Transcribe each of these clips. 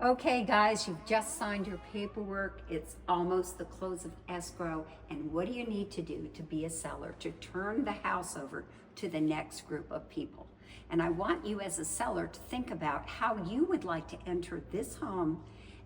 Okay, guys, you've just signed your paperwork. It's almost the close of escrow. And what do you need to do to be a seller, to turn the house over to the next group of people? And I want you as a seller to think about how you would like to enter this home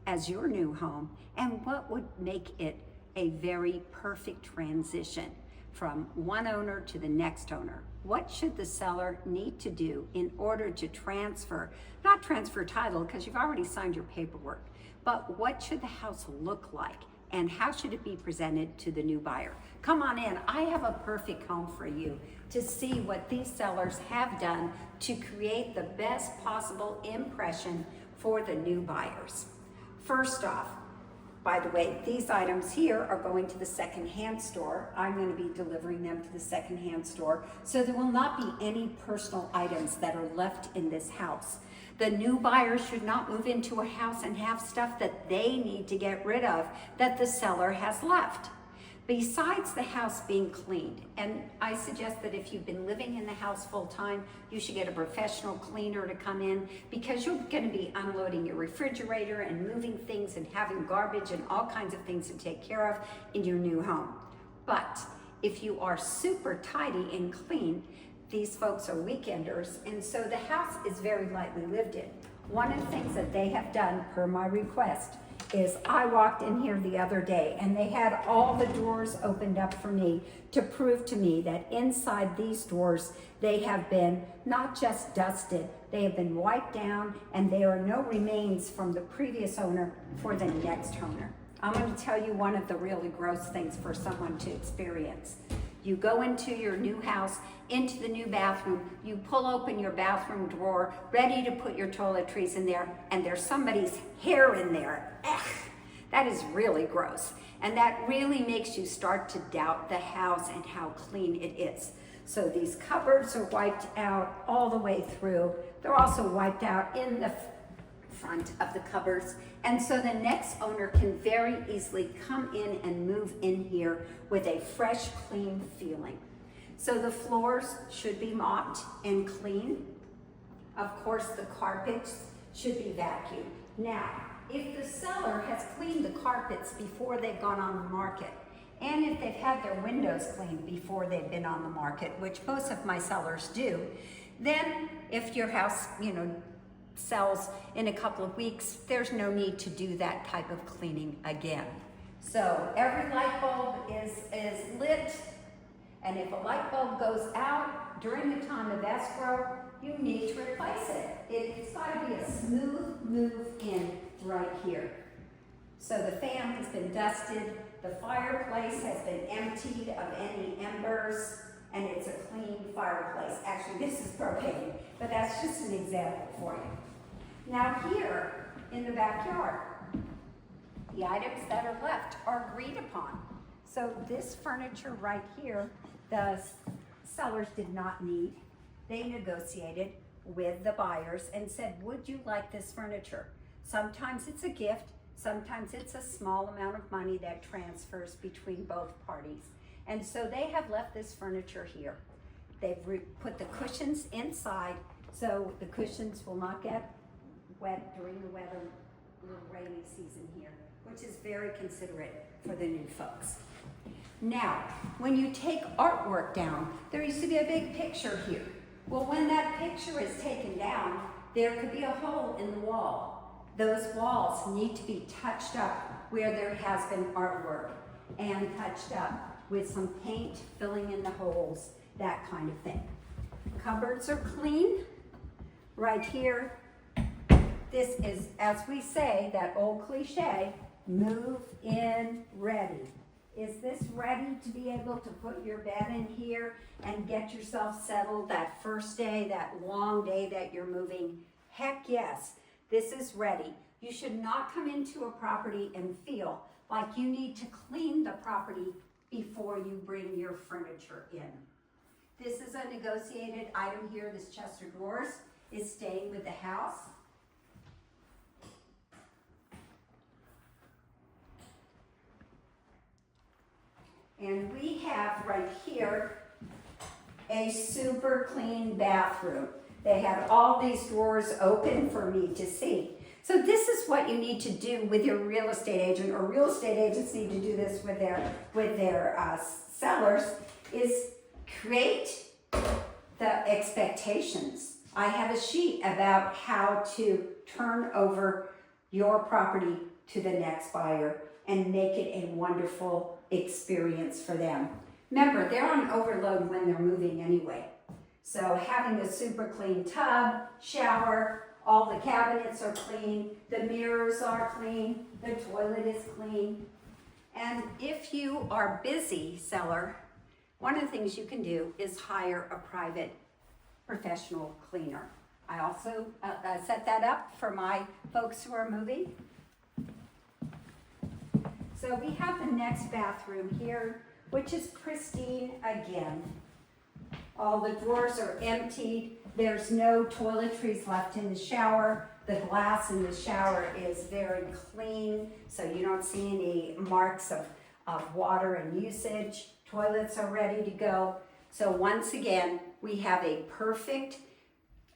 as your new home and what would make it a very perfect transition from one owner to the next owner. What should the seller need to do in order to transfer, not transfer title because you've already signed your paperwork, but what should the house look like and how should it be presented to the new buyer? Come on in, I have a perfect home for you to see what these sellers have done to create the best possible impression for the new buyers. First off, by the way, these items here are going to the secondhand store. I'm going to be delivering them to the secondhand store. So there will not be any personal items that are left in this house. The new buyer should not move into a house and have stuff that they need to get rid of that the seller has left. Besides the house being cleaned, and I suggest that if you've been living in the house full time, you should get a professional cleaner to come in because you're going to be unloading your refrigerator and moving things and having garbage and all kinds of things to take care of in your new home. But if you are super tidy and clean, these folks are weekenders, and so the house is very lightly lived in. One of the things that they have done per my request is I walked in here the other day and they had all the drawers opened up for me to prove to me that inside these drawers they have been not just dusted, they have been wiped down and there are no remains from the previous owner for the next owner. I'm going to tell you one of the really gross things for someone to experience. You go into your new house, into the new bathroom, you pull open your bathroom drawer, ready to put your toiletries in there, and there's somebody's hair in there. Ugh, that is really gross. And that really makes you start to doubt the house and how clean it is. So these cupboards are wiped out all the way through. They're also wiped out in the front of the cupboards, and so the next owner can very easily come in and move in here with a fresh, clean feeling. So the floors should be mopped and clean. Of course, the carpets should be vacuumed. Now, if the seller has cleaned the carpets before they've gone on the market, and if they've had their windows cleaned before they've been on the market, which most of my sellers do, then if your house, sells in a couple of weeks, there's no need to do that type of cleaning again. So every light bulb is lit, and if a light bulb goes out during the time of escrow, you need to replace it. It's got to be a smooth move in right here. So the fan has been dusted, the fireplace has been emptied of any embers, and it's a clean fireplace. Actually, this is propane, but that's just an example for you. Now here in the backyard, the items that are left are agreed upon. So this furniture right here, the sellers did not need. They negotiated with the buyers and said, would you like this furniture? Sometimes it's a gift, sometimes it's a small amount of money that transfers between both parties. And so they have left this furniture here. They've put the cushions inside so the cushions will not get wet during the rainy season here, which is very considerate for the new folks. Now, when you take artwork down, there used to be a big picture here. Well, when that picture is taken down, there could be a hole in the wall. Those walls need to be touched up where there has been artwork and touched up with some paint filling in the holes, that kind of thing. Cupboards are clean. Right here, this is, as we say, that old cliche, move in ready. Is this ready to be able to put your bed in here and get yourself settled that first day, that long day that you're moving? Heck yes, this is ready. You should not come into a property and feel like you need to clean the property before you bring your furniture in. This is a negotiated item here. This chest of drawers is staying with the house. And we have right here a super clean bathroom. They have all these drawers open for me to see. So this is what what you need to do with your real estate agent, or real estate agents need to do this with their sellers, is create the expectations. I have a sheet about how to turn over your property to the next buyer and make it a wonderful experience for them. Remember, they're on overload when they're moving anyway. So having a super clean tub, shower, all the cabinets are clean, the mirrors are clean, the toilet is clean. And if you are busy, seller, one of the things you can do is hire a private professional cleaner. I also set that up for my folks who are moving. So we have the next bathroom here, which is pristine again. All the drawers are emptied. There's no toiletries left in the shower. The glass in the shower is very clean, so you don't see any marks of water and usage. Toilets are ready to go. So once again, we have a perfect,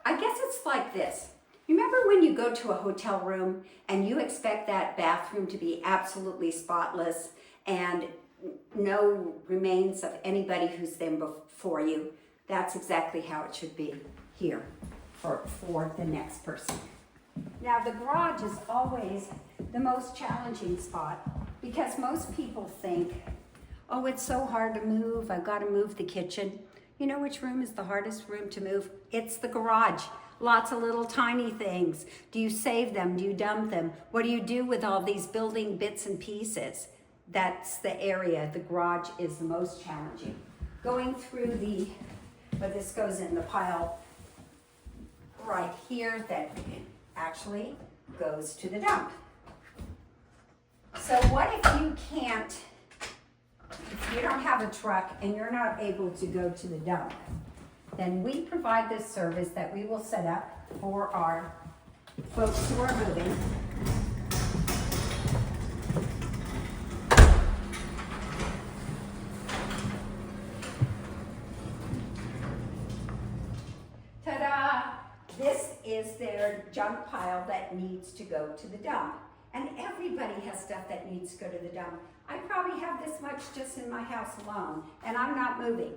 I guess it's like this. You remember when you go to a hotel room and you expect that bathroom to be absolutely spotless and no remains of anybody who's been before you? That's exactly how it should be here for the next person. Now, the garage is always the most challenging spot because most people think, oh, it's so hard to move. I've got to move the kitchen. You know which room is the hardest room to move? It's the garage. Lots of little tiny things. Do you save them? Do you dump them? What do you do with all these building bits and pieces? That's the area. The garage is the most challenging. Going through this goes in the pile right here that actually goes to the dump. So what if you can't, if you don't have a truck and you're not able to go to the dump? Then we provide this service that we will set up for our folks who are moving. Ta-da! This is their junk pile that needs to go to the dump. And everybody has stuff that needs to go to the dump. I probably have this much just in my house alone, and I'm not moving.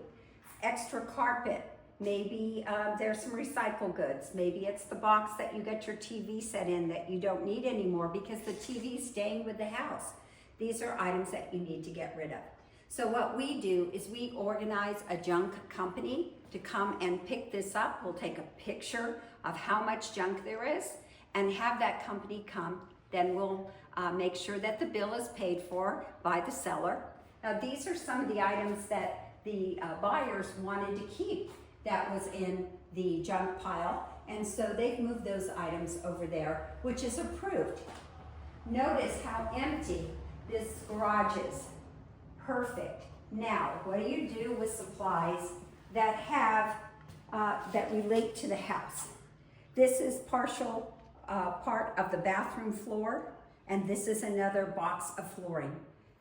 Extra carpet. Maybe there's some recycle goods. Maybe it's the box that you get your TV set in that you don't need anymore because the TV's staying with the house. These are items that you need to get rid of. So what we do is we organize a junk company to come and pick this up. We'll take a picture of how much junk there is and have that company come. Then we'll make sure that the bill is paid for by the seller. Now these are some of the items that the buyers wanted to keep that was in the junk pile, and so they've moved those items over there, which is approved. Notice how empty this garage is. Perfect. Now, what do you do with supplies that have that relate to the house? This is partial part of the bathroom floor, and this is another box of flooring.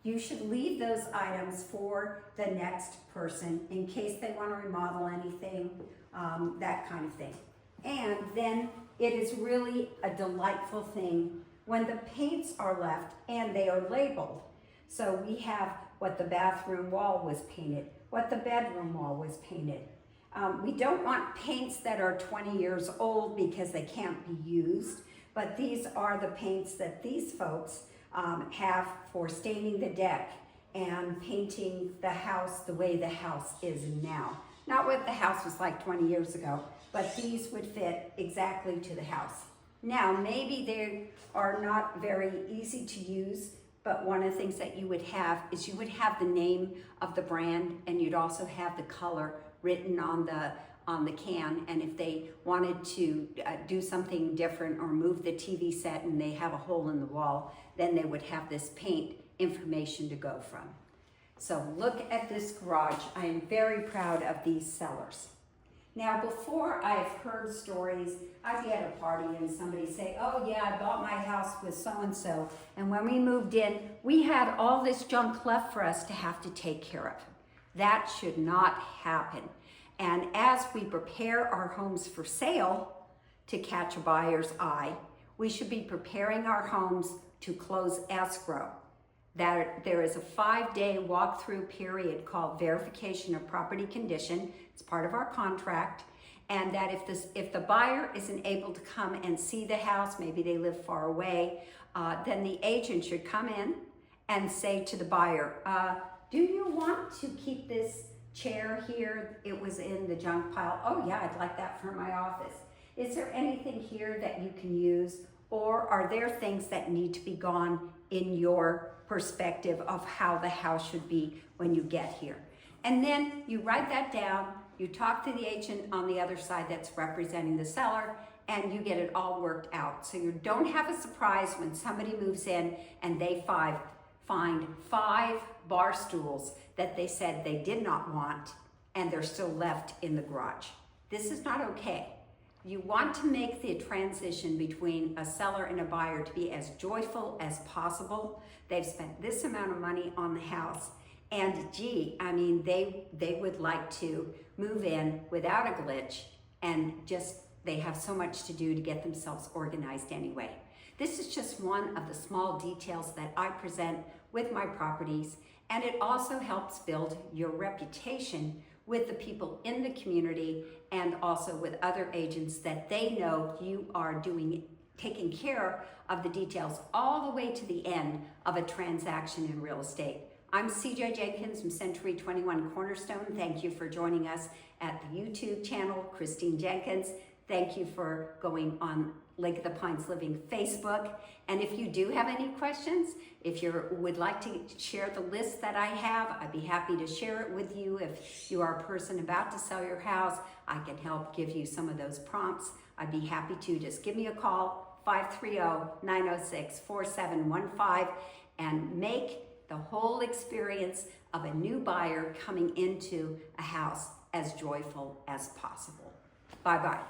You should leave those items for the next person in case they want to remodel anything, that kind of thing. And then it is really a delightful thing when the paints are left and they are labeled. So we have what the bathroom wall was painted, what the bedroom wall was painted. We don't want paints that are 20 years old because they can't be used, but these are the paints that these folks have for staining the deck and painting the house the way the house is now. Not what the house was like 20 years ago, but these would fit exactly to the house. Now, maybe they are not very easy to use, but one of the things that you would have is you would have the name of the brand, and you'd also have the color written on the can. And if they wanted to do something different or move the TV set and they have a hole in the wall, then they would have this paint information to go from. So look at this garage. I am very proud of these sellers. Now, before I've heard stories, I'd be at a party and somebody say, oh yeah, I bought my house with so-and-so, and when we moved in, we had all this junk left for us to have to take care of. That should not happen. And as we prepare our homes for sale to catch a buyer's eye, We should be preparing our homes to close escrow. That there is a 5-day walkthrough period called verification of property condition. It's part of our contract. And that if the buyer isn't able to come and see the house, maybe they live far away, then the agent should come in and say to the buyer, do you want to keep this chair here? It was in the junk pile. Oh yeah, I'd like that for my office. Is there anything here that you can use? Or are there things that need to be gone in your perspective of how the house should be when you get here? And then you write that down, you talk to the agent on the other side that's representing the seller, and you get it all worked out. So you don't have a surprise when somebody moves in and they find 5 bar stools that they said they did not want and they're still left in the garage. This is not okay. You want to make the transition between a seller and a buyer to be as joyful as possible. They've spent this amount of money on the house, and gee, I mean, they would like to move in without a glitch, and just they have so much to do to get themselves organized anyway. This is just one of the small details that I present with my properties, and it also helps build your reputation with the people in the community and also with other agents, that they know you are taking care of the details all the way to the end of a transaction in real estate. I'm CJ Jenkins from Century 21 Cornerstone. Thank you for joining us at the YouTube channel, Christine Jenkins. Thank you for going on Lake of the Pines Living Facebook. And if you do have any questions, if you would like to share the list that I have, I'd be happy to share it with you. If you are a person about to sell your house, I can help give you some of those prompts. I'd be happy to. Just give me a call, 530-906-4715, and make the whole experience of a new buyer coming into a house as joyful as possible. Bye-bye.